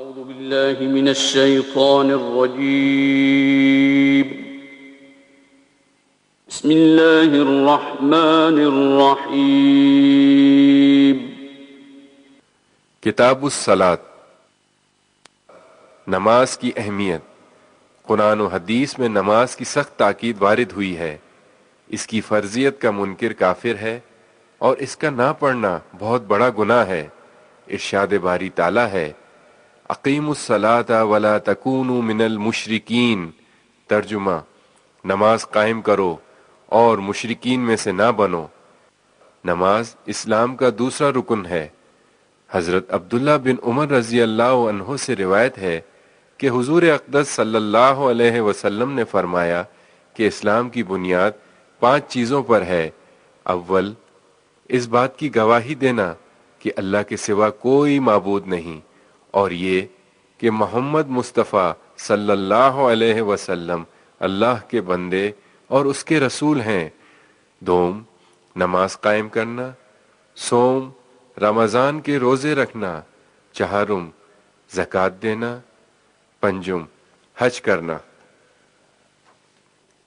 أعوذ بالله من الشيطان الرجيم. بسم الله الرحمن الرحيم. کتاب الصلاۃ، نماز کی اہمیت۔ قرآن و حدیث میں نماز کی سخت تاکید وارد ہوئی ہے۔ اس کی فرضیت کا منکر کافر ہے اور اس کا نہ پڑھنا بہت بڑا گناہ ہے۔ ارشاد باری تعالیٰ ہے، اقیموا الصلاۃ ولا تکونوا من المشرکین۔ ترجمہ، نماز قائم کرو اور مشرکین میں سے نہ بنو۔ نماز اسلام کا دوسرا رکن ہے۔ حضرت عبداللہ بن عمر رضی اللہ عنہ سے روایت ہے کہ حضور اقدس صلی اللہ علیہ وسلم نے فرمایا کہ اسلام کی بنیاد 5 چیزوں پر ہے۔ اول، اس بات کی گواہی دینا کہ اللہ کے سوا کوئی معبود نہیں، اور یہ کہ محمد مصطفیٰ صلی اللہ علیہ وسلم اللہ کے بندے اور اس کے رسول ہیں۔ دوم، نماز قائم کرنا۔ سوم، رمضان کے روزے رکھنا۔ چہارم، زکوٰۃ دینا۔ پنجم، حج کرنا۔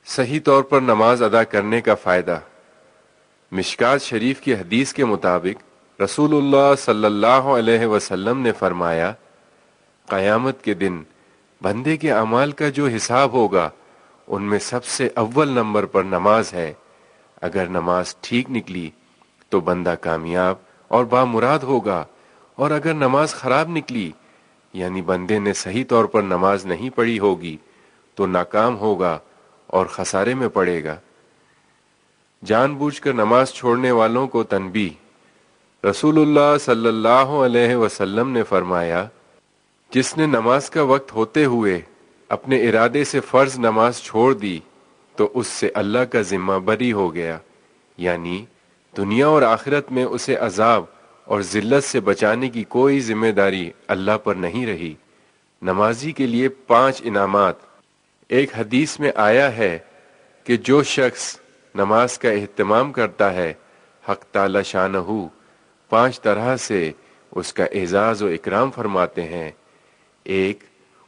صحیح طور پر نماز ادا کرنے کا فائدہ۔ مشکات شریف کی حدیث کے مطابق رسول اللہ صلی اللہ علیہ وسلم نے فرمایا، قیامت کے دن بندے کے اعمال کا جو حساب ہوگا ان میں سب سے اول نمبر پر نماز ہے۔ اگر نماز ٹھیک نکلی تو بندہ کامیاب اور بامراد ہوگا، اور اگر نماز خراب نکلی یعنی بندے نے صحیح طور پر نماز نہیں پڑھی ہوگی تو ناکام ہوگا اور خسارے میں پڑے گا۔ جان بوجھ کر نماز چھوڑنے والوں کو تنبیہ۔ رسول اللہ صلی اللہ علیہ وسلم نے فرمایا، جس نے نماز کا وقت ہوتے ہوئے اپنے ارادے سے فرض نماز چھوڑ دی تو اس سے اللہ کا ذمہ بری ہو گیا، یعنی دنیا اور آخرت میں اسے عذاب اور ذلت سے بچانے کی کوئی ذمہ داری اللہ پر نہیں رہی۔ نمازی کے لیے 5 انعامات۔ ایک حدیث میں آیا ہے کہ جو شخص نماز کا اہتمام کرتا ہے، حق تعالی شانہ 5 طرح سے اس کا اعزاز و اکرام فرماتے ہیں۔ 1،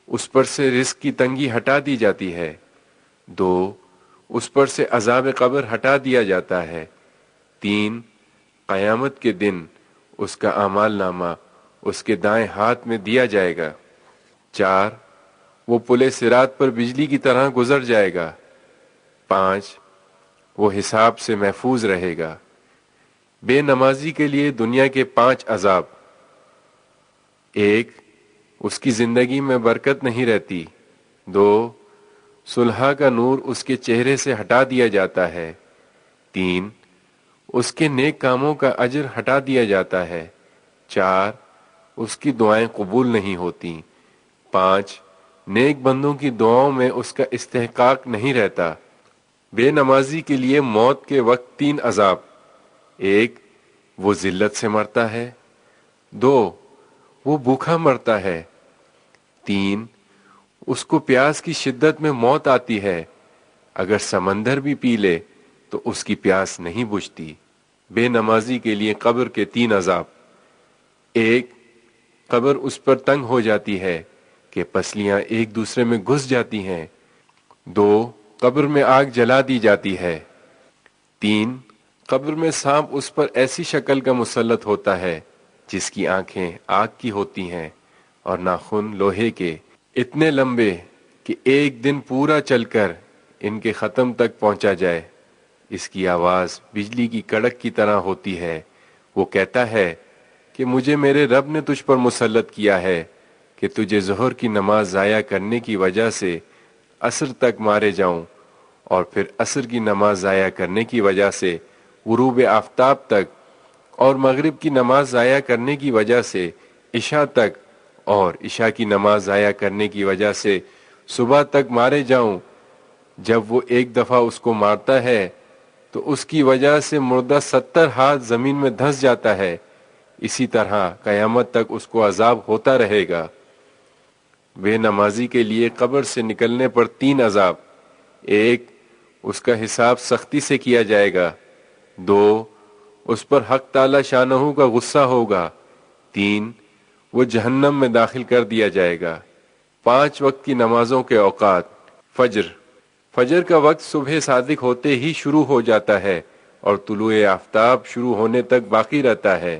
اس پر سے رزق کی تنگی ہٹا دی جاتی ہے۔ 2، اس پر سے عذاب قبر ہٹا دیا جاتا ہے۔ 3، قیامت کے دن اس کا اعمال نامہ اس کے دائیں ہاتھ میں دیا جائے گا۔ 4، وہ پل صراط پر بجلی کی طرح گزر جائے گا۔ 5، وہ حساب سے محفوظ رہے گا۔ بے نمازی کے لیے دنیا کے 5 عذاب۔ 1، اس کی زندگی میں برکت نہیں رہتی۔ 2، صلح کا نور اس کے چہرے سے ہٹا دیا جاتا ہے۔ 3، اس کے نیک کاموں کا اجر ہٹا دیا جاتا ہے۔ 4، اس کی دعائیں قبول نہیں ہوتی۔ 5، نیک بندوں کی دعاؤں میں اس کا استحقاق نہیں رہتا۔ بے نمازی کے لیے موت کے وقت 3 عذاب۔ 1، وہ ذلت سے مرتا ہے۔ 2، وہ بھوکا مرتا ہے۔ 3، اس کو پیاس کی شدت میں موت آتی ہے، اگر سمندر بھی پی لے تو اس کی پیاس نہیں بجھتی۔ بے نمازی کے لیے قبر کے 3 عذاب۔ 1، قبر اس پر تنگ ہو جاتی ہے کہ پسلیاں ایک دوسرے میں گھس جاتی ہیں۔ 2، قبر میں آگ جلا دی جاتی ہے۔ 3، قبر میں سانپ اس پر ایسی شکل کا مسلط ہوتا ہے جس کی آنکھیں آگ کی ہوتی ہیں اور ناخن لوہے کے، اتنے لمبے کہ ایک دن پورا چل کر ان کے ختم تک پہنچا جائے۔ اس کی آواز بجلی کی کڑک کی طرح ہوتی ہے۔ وہ کہتا ہے کہ مجھے میرے رب نے تجھ پر مسلط کیا ہے کہ تجھے ظہر کی نماز ضائع کرنے کی وجہ سے عصر تک مارے جاؤں، اور پھر عصر کی نماز ضائع کرنے کی وجہ سے غروب آفتاب تک، اور مغرب کی نماز ضائع کرنے کی وجہ سے عشاء تک، اور عشاء کی نماز ضائع کرنے کی وجہ سے صبح تک مارے جاؤں۔ جب وہ ایک دفعہ اس کو مارتا ہے تو اس کی وجہ سے مردہ 70 ہاتھ زمین میں دھنس جاتا ہے۔ اسی طرح قیامت تک اس کو عذاب ہوتا رہے گا۔ بے نمازی کے لیے قبر سے نکلنے پر 3 عذاب۔ 1، اس کا حساب سختی سے کیا جائے گا۔ 2، اس پر حق تعالی شانہ کا غصہ ہوگا۔ 3، وہ جہنم میں داخل کر دیا جائے گا۔ 5 وقت کی نمازوں کے اوقات۔ فجر کا وقت صبح صادق ہوتے ہی شروع ہو جاتا ہے اور طلوع آفتاب شروع ہونے تک باقی رہتا ہے۔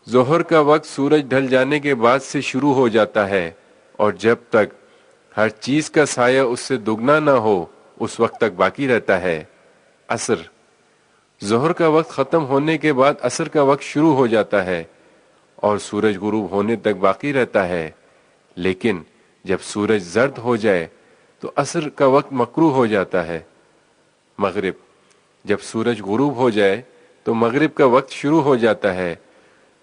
ظہر کا وقت سورج ڈھل جانے کے بعد سے شروع ہو جاتا ہے اور جب تک ہر چیز کا سایہ اس سے دگنا نہ ہو اس وقت تک باقی رہتا ہے۔ ظہر کا وقت ختم ہونے کے بعد عصر کا وقت شروع ہو جاتا ہے اور سورج غروب ہونے تک باقی رہتا ہے، لیکن جب سورج زرد ہو جائے تو عصر کا وقت مکروہ ہو جاتا ہے۔ جب سورج غروب ہو جائے تو مغرب کا وقت شروع ہو جاتا ہے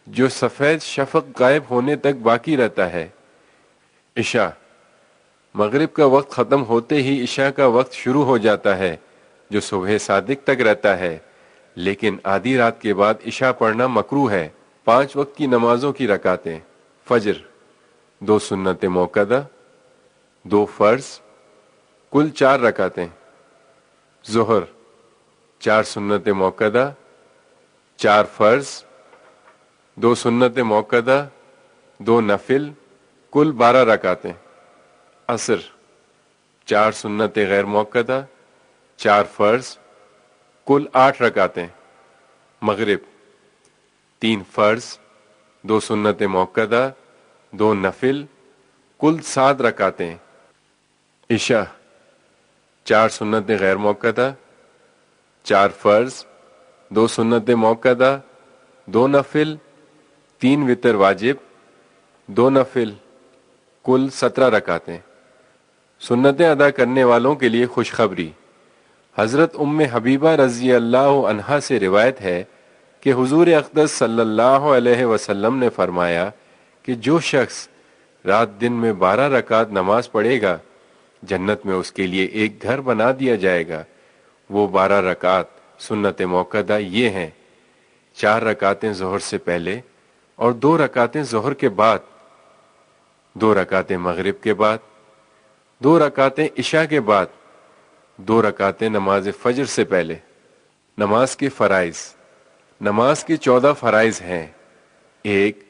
جو سفید شفق غائب ہونے تک باقی رہتا ہے۔ عشاء، مغرب کا وقت ختم ہوتے ہی عشاء کا وقت شروع ہو جاتا ہے جو صبح صادق تک رہتا ہے، لیکن آدھی رات کے بعد عشاء پڑھنا مکروہ ہے۔ 5 وقت کی نمازوں کی رکعتیں۔ فجر 2 سنت موقدہ، 2 فرض، کل 4 رکعتیں۔ ظہر 4 سنت موقدہ، 4 فرض، 2 سنت موقدہ، 2 نفل، کل 12 رکعتیں۔ عصر 4 سنت غیر موقدہ، 4 فرض، کل 8 رکعتیں۔ مغرب 3 فرض، 2 سنت موقدہ، 2 نفل، کل 7 رکعتیں۔ عشاء 4 سنت غیر موقدہ، 4 فرض، 2 سنت موقدہ، 2 نفل، 3 وتر واجب، 2 نفل، کل 17 رکعتیں۔ سنتیں ادا کرنے والوں کے لیے خوشخبری۔ حضرت ام حبیبہ رضی اللہ عنہا سے روایت ہے کہ حضور اقدس صلی اللہ علیہ وسلم نے فرمایا کہ جو شخص رات دن میں 12 رکعت نماز پڑھے گا جنت میں اس کے لیے ایک گھر بنا دیا جائے گا۔ وہ 12 رکعت سنت موقدہ یہ ہیں: 4 رکعتیں ظہر سے پہلے اور 2 رکعتیں ظہر کے بعد، 2 رکعتیں مغرب کے بعد، 2 رکعتیں عشاء کے بعد، 2 رکعتیں نماز فجر سے پہلے۔ نماز کے فرائض۔ نماز کے 14 فرائض ہیں: 1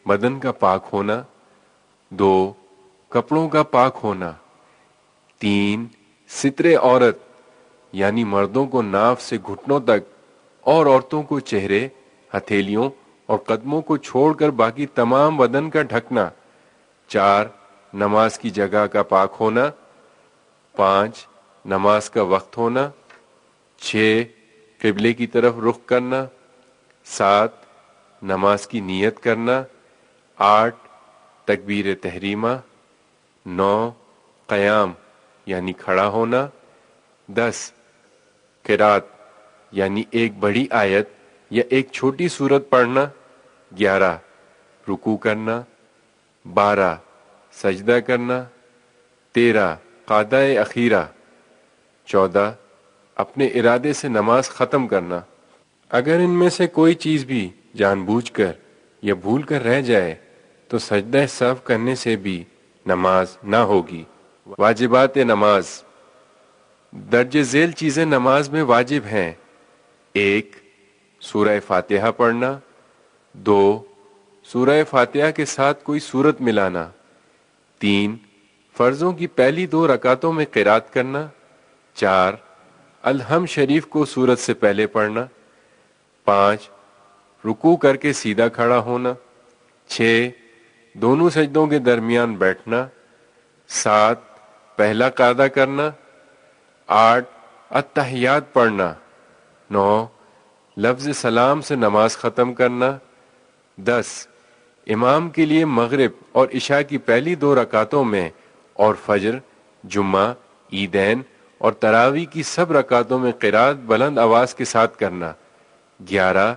بدن کا پاک ہونا، 2 کپڑوں کا پاک ہونا، 3 ستر عورت یعنی مردوں کو ناف سے گھٹنوں تک اور عورتوں کو چہرے، ہتھیلیوں اور قدموں کو چھوڑ کر باقی تمام بدن کا ڈھکنا، 4 نماز کی جگہ کا پاک ہونا، 5 نماز کا وقت ہونا، 6 قبلے کی طرف رخ کرنا، 7 نماز کی نیت کرنا، 8 تکبیر تحریمہ، 9 قیام یعنی کھڑا ہونا، 10 قرات یعنی ایک بڑی آیت یا ایک چھوٹی سورت پڑھنا، 11 رکوع کرنا، 12 سجدہ کرنا، 13 قعدہ اخیرہ، 14 اپنے ارادے سے نماز ختم کرنا۔ اگر ان میں سے کوئی چیز بھی جان بوجھ کر یا بھول کر رہ جائے تو سجدہ سہو کرنے سے بھی نماز نہ ہوگی۔ واجبات نماز۔ درج ذیل چیزیں نماز میں واجب ہیں: 1 سورہ فاتحہ پڑھنا، 2 سورہ فاتحہ کے ساتھ کوئی سورت ملانا، 3 فرضوں کی پہلی 2 رکعتوں میں قرات کرنا، 4 الحمد شریف کو سورت سے پہلے پڑھنا، 5 رکوع کر کے سیدھا کھڑا ہونا، 6 دونوں سجدوں کے درمیان بیٹھنا، 7 پہلا قعدہ کرنا، 8 التحیات پڑھنا، 9 لفظ سلام سے نماز ختم کرنا، 10 امام کے لیے مغرب اور عشاء کی پہلی 2 رکعتوں میں اور فجر، جمعہ، عیدین اور تراویح کی سب رکعتوں میں قرات بلند آواز کے ساتھ کرنا، 11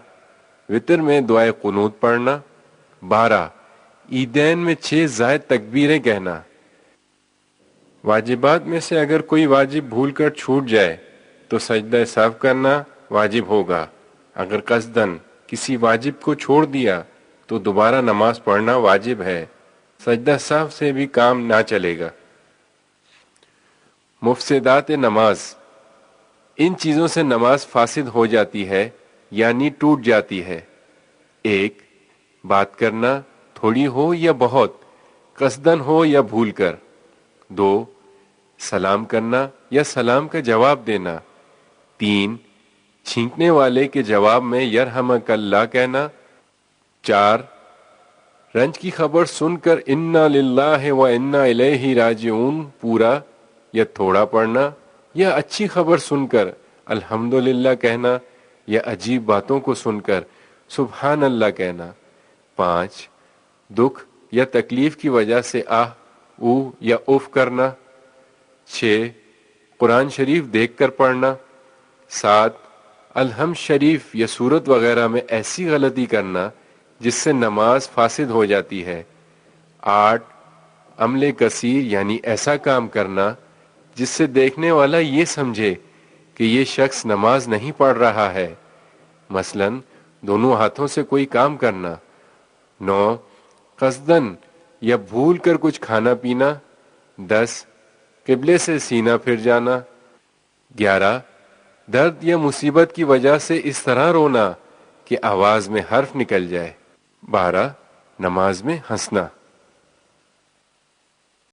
وتر میں دعائے قنوت پڑھنا، 12 عیدین میں 6 زائد تکبیریں کہنا۔ واجبات میں سے اگر کوئی واجب بھول کر چھوٹ جائے تو سجدہ سہو کرنا واجب ہوگا۔ اگر قصداً کسی واجب کو چھوڑ دیا تو دوبارہ نماز پڑھنا واجب ہے، سجدہ سہو سے بھی کام نہ چلے گا۔ مفسدات نماز۔ ان چیزوں سے نماز فاسد ہو جاتی ہے یعنی ٹوٹ جاتی ہے: 1 بات کرنا تھوڑی ہو یا بہت، قصدن ہو یا بھول کر۔ 2 سلام کرنا یا سلام کا جواب دینا۔ 3 چھینکنے والے کے جواب میں یرحمک اللہ کہنا۔ 4 رنج کی خبر سن کر انا للہ و انا الیہ راجعون پورا یا تھوڑا پڑھنا، یا اچھی خبر سن کر الحمدللہ کہنا، یا عجیب باتوں کو سن کر سبحان اللہ کہنا۔ 5 دکھ یا تکلیف کی وجہ سے آہ او یا اف کرنا۔ 6 قرآن شریف دیکھ کر پڑھنا۔ 7 الحمد شریف یا سورت وغیرہ میں ایسی غلطی کرنا جس سے نماز فاسد ہو جاتی ہے۔ 8 عمل کثیر یعنی ایسا کام کرنا جس سے دیکھنے والا یہ سمجھے کہ یہ شخص نماز نہیں پڑھ رہا ہے، مثلا دونوں ہاتھوں سے کوئی کام کرنا۔ 9 قصدن یا بھول کر کچھ کھانا پینا۔ 10 قبلے سے سینہ پھر جانا۔ 11 درد یا مصیبت کی وجہ سے اس طرح رونا کہ آواز میں حرف نکل جائے۔ 12 نماز میں ہنسنا۔